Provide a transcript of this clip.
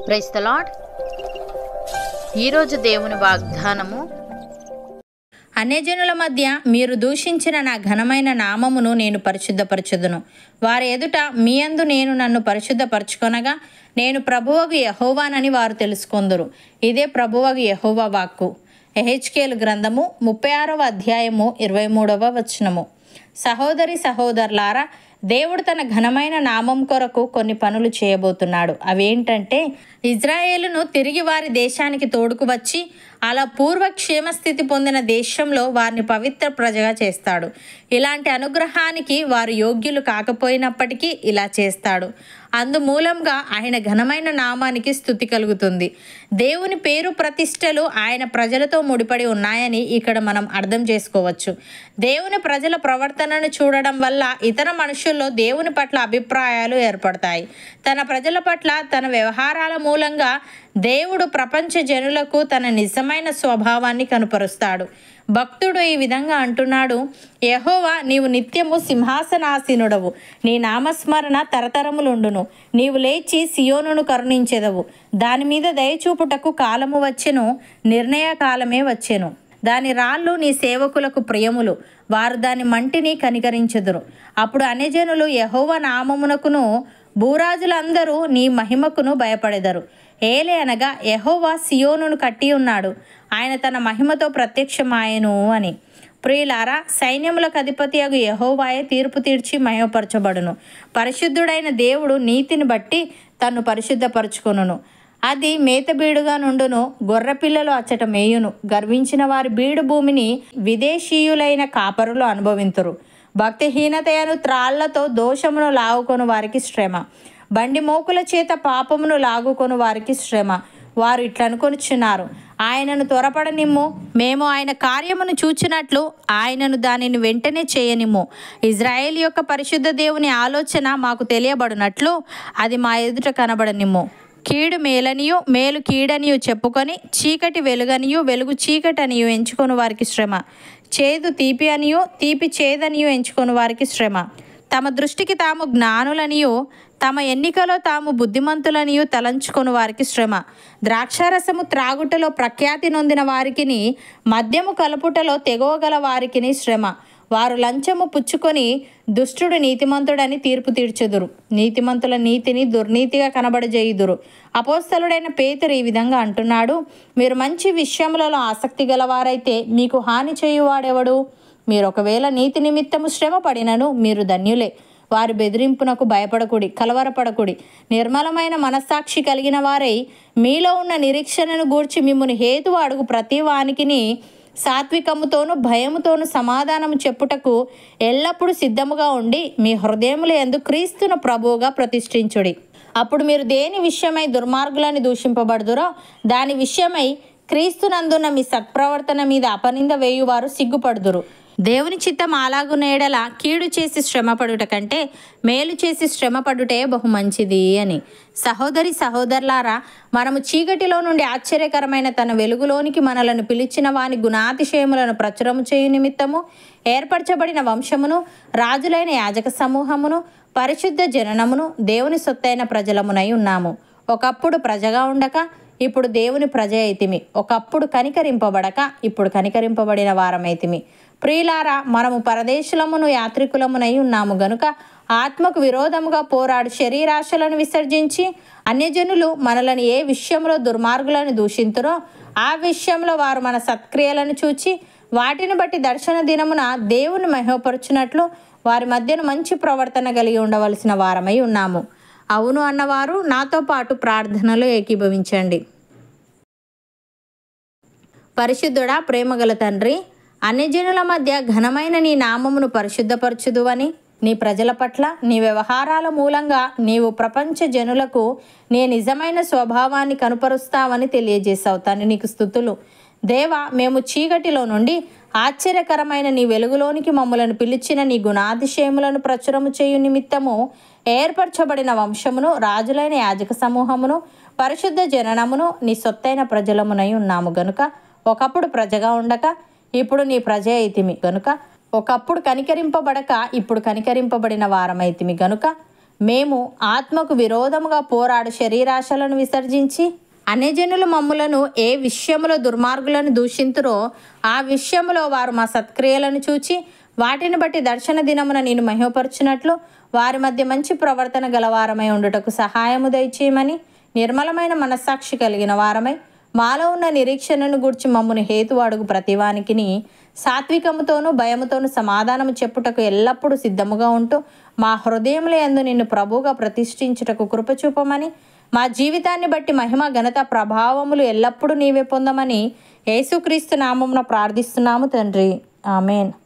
Praise the lord. ఈరోజు దేవుని వాగ్దానము, అన్యజనుల మధ్య మీరు దూషించిన నా ఘనమైన నామమును నేను పరిశుద్ధపరచుదును. వారి ఎదుట మీ యందు నేను నన్ను పరిశుద్ధపరచుకొనగా నేను ప్రభువగు యెహోవానని వారు తెలుసుకొందురు. ఇదే ప్రభువగు యెహోవా వాక్కు. యెహెజ్కేలు గ్రంథము 36వ అధ్యాయము 23వ వచనము. సహోదరి సహోదరులారా, దేవుడు తన ఘనమైన నామం కొరకు కొన్ని పనులు చేయబోతున్నాడు. అవేంటంటే, ఇజ్రాయేలును తిరిగి వారి దేశానికి తోడుకు వచ్చి అలా పూర్వ క్షేమస్థితి పొందిన దేశంలో వారిని పవిత్ర ప్రజగా చేస్తాడు. ఇలాంటి అనుగ్రహానికి వారు యోగ్యులు కాకపోయినప్పటికీ ఇలా చేస్తాడు. అందుమూలంగా ఆయన ఘనమైన నామానికి స్తుతి కలుగుతుంది. దేవుని పేరు ప్రతిష్టలు ఆయన ప్రజలతో ముడిపడి ఉన్నాయని ఇక్కడ మనం అర్థం చేసుకోవచ్చు. దేవుని ప్రజల ప్రవర్తనను చూడడం వల్ల ఇతర మనుషుల్లో దేవుని పట్ల అభిప్రాయాలు ఏర్పడతాయి. తన ప్రజల పట్ల తన వ్యవహారాల మూలంగా దేవుడు ప్రపంచ జనులకు తన నిజమైన స్వభావాన్ని కనుపరుస్తాడు. భక్తుడు ఈ విధంగా అంటున్నాడు: యెహోవా, నీవు నిత్యము సింహాసనాసీనుడవు, నీ నామస్మరణ తరతరములుండును. నీవు లేచి సియోనును కరుణించెదవు. దాని మీద దయచూపుటకు కాలము వచ్చెను, నిర్ణయ కాలమే వచ్చెను. దాని రాళ్ళు నీ సేవకులకు ప్రియములు, వారు దాని మంటిని కనికరించెదరు. అప్పుడు అన్యజనులు యెహోవా నామమునకును భూరాజులందరూ నీ మహిమకును భయపడెదరు. ఏలే అనగా యెహోవా సియోనును కట్టి ఉన్నాడు, ఆయన తన మహిమతో ప్రత్యక్షమాయెను అని. ప్రియులారా, సైన్యములకు అధిపతియగు యెహోవాయే తీర్పు తీర్చి మహిమపరచబడును. పరిశుద్ధుడైన దేవుడు నీతిని బట్టి తన్ను పరిశుద్ధపరచుకొనును. అది మేతబీడుగా నుండును, గొర్రెపిల్లలు అచ్చట మేయును. గర్వించిన వారి బీడు భూమిని విదేశీయులైన కాపరులు అనుభవింతురు. భక్తిహీనతయను త్రాళ్లతో దోషమును లాగుకొను వారికి శ్రమ. బండి మోకుల చేత పాపమును లాగుకొను వారికి శ్రమ. వారు ఇట్లనుకొనుచున్నారు: ఆయనను త్వరపడనిమ్ము, మేము ఆయన కార్యమును చూచినట్లు ఆయనను దానిని వెంటనే చేయనిమ్ము. ఇజ్రాయేల్ యొక్క పరిశుద్ధ దేవుని ఆలోచన మాకు తెలియబడినట్లు అది మా ఎదుట కనబడనిమ్ము. కీడు మేలనియు మేలు కీడనియు చెప్పుకొని చీకటి వెలుగనియు వెలుగు చీకటనియు ఎంచుకొని వారికి శ్రమ. చేదు తీపి అనియు తీపి చేదనియు ఎంచుకొని వారికి శ్రమ. తమ దృష్టికి తాము జ్ఞానులనియు తమ ఎన్నికలో తాము బుద్ధిమంతులనియు తలంచుకొని వారికి శ్రమ. ద్రాక్షారసము త్రాగుటలో ప్రఖ్యాతి నొందిన వారికిని, మద్యము కలుపుటలో తెగవగల వారికిని శ్రమ. వారు లంచము పుచ్చుకొని దుష్టుడు నీతిమంతుడని తీర్పు తీర్చెదురు. నీతిమంతుల నీతిని దుర్నీతిగా కనబడజేయుదురు. అపోస్తలుడైన పేతురు ఈ విధంగా అంటున్నాడు: మీరు మంచి విషయములలో ఆసక్తి గలవారైతే మీకు హాని చేయువాడెవడు? మీరు ఒకవేళ నీతి నిమిత్తము శ్రమ పడినను మీరు ధన్యులే. వారి బెదిరింపునకు భయపడకుడి, కలవరపడకుడి. నిర్మలమైన మనస్సాక్షి కలిగిన వారై మీలో ఉన్న నిరీక్షణను గూర్చి మిమ్మును హేతువు అడుగు ప్రతి వానికిని సాత్వికముతోను భయముతోను సమాధానము చెప్పుటకు ఎల్లప్పుడూ సిద్ధముగా ఉండి మీ హృదయముల యందు క్రీస్తును ప్రభువుగా ప్రతిష్ఠించుడి. అప్పుడు మీరు దేని విషయమై దుర్మార్గులని దూషింపబడుదురో దాని విషయమై క్రీస్తునందున్న మీ సత్ప్రవర్తన మీద అపనింద వేయువారు సిగ్గుపడుదురు. దేవుని చిత్తం అలాగునేడల కీడు చేసి శ్రమపడుట కంటే మేలు చేసి శ్రమపడుటే బహు మంచిది అని. సహోదరి సహోదరులారా, మనము చీకటిలో నుండి ఆశ్చర్యకరమైన తన వెలుగులోనికి మనలను పిలిచిన వాని గుణాతిశయములను ప్రచురము చేయు నిమిత్తము ఏర్పరచబడిన వంశమును, రాజులైన యాజక సమూహమును, పరిశుద్ధ జననమును, దేవుని సొత్తైన ప్రజలమునై ఉన్నాము. ఒకప్పుడు ప్రజగా ఉండక ఇప్పుడు దేవుని ప్రజ అయితిమి. ఒకప్పుడు కనికరింపబడక ఇప్పుడు కనికరింపబడిన వారమైతిమి. ప్రియులారా, మనము పరదేశులమును యాత్రికులమునై ఉన్నాము గనుక ఆత్మకు విరోధముగా పోరాడు శరీరాశలను విసర్జించి అన్యజనులు మనలను ఏ విషయంలో దుర్మార్గులను దూషింతురో ఆ విషయంలో వారు మన సత్క్రియలను చూచి వాటిని బట్టి దర్శన దినమున దేవుని మహిమపరచునట్లు వారి మధ్యన మంచి ప్రవర్తన కలిగి ఉండవలసిన వారమై ఉన్నాము. అవును అన్నవారు నాతో పాటు ప్రార్థనలో ఏకీభవించండి. పరిశుద్ధుడా, ప్రేమగల తండ్రి, అన్యజనుల మధ్య ఘనమైన నీ నామమును పరిశుద్ధపరచుదువని, నీ ప్రజల పట్ల నీ వ్యవహారాల మూలంగా నీవు ప్రపంచ జనులకు నీ నిజమైన స్వభావాన్ని కనుపరుస్తావని తెలియజేశావు. తండ్రి, నీకు స్తుతులు. దేవా, మేము చీకటిలో నుండి ఆశ్చర్యకరమైన నీ వెలుగులోనికి మమ్మలను పిలిచిన నీ గుణాతిశయములను ప్రచురము చేయు నిమిత్తము ఏర్పరచబడిన వంశమును, రాజులైన యాజక సమూహమును, పరిశుద్ధ జననమును, నీ సొత్తైన ప్రజలమునై ఉన్నాము గనుక ఒకప్పుడు ప్రజగా ఉండక ఇప్పుడు నీ ప్రజ అయితిమి గనుక ఒకప్పుడు కనికరింపబడక ఇప్పుడు కనికరింపబడిన వారమైతిమి గనుక మేము ఆత్మకు విరోధముగా పోరాడు శరీరాశలను విసర్జించి అన్యజనులు మమ్ములను ఏ విషయములో దుర్మార్గులను దూషింతురో ఆ విషయములో వారు మా సత్క్రియలను చూచి వాటిని బట్టి దర్శన దినమున నేను మహిమపరచునట్లు వారి మధ్య మంచి ప్రవర్తన గలవారమై ఉండుటకు సహాయము దయచేయమని నిర్మలమైన మనస్సాక్షి కలిగిన వారమై మాలో ఉన్న నిరీక్షణను గూర్చి మమ్మును హేతు అడుగు ప్రతివానికిని సాత్వికముతోనూ భయముతోనూ సమాధానము చెప్పుటకు ఎల్లప్పుడూ సిద్ధముగా ఉంటూ మా హృదయముల యందు నిన్ను ప్రభువుగా ప్రతిష్ఠించుటకు కృపచూపమని మా జీవితాన్ని బట్టి మహిమ ఘనత ప్రభావములు ఎల్లప్పుడూ నీవే పొందమని యేసుక్రీస్తు నామమున ప్రార్థిస్తున్నాము తండ్రి. ఆమెన్.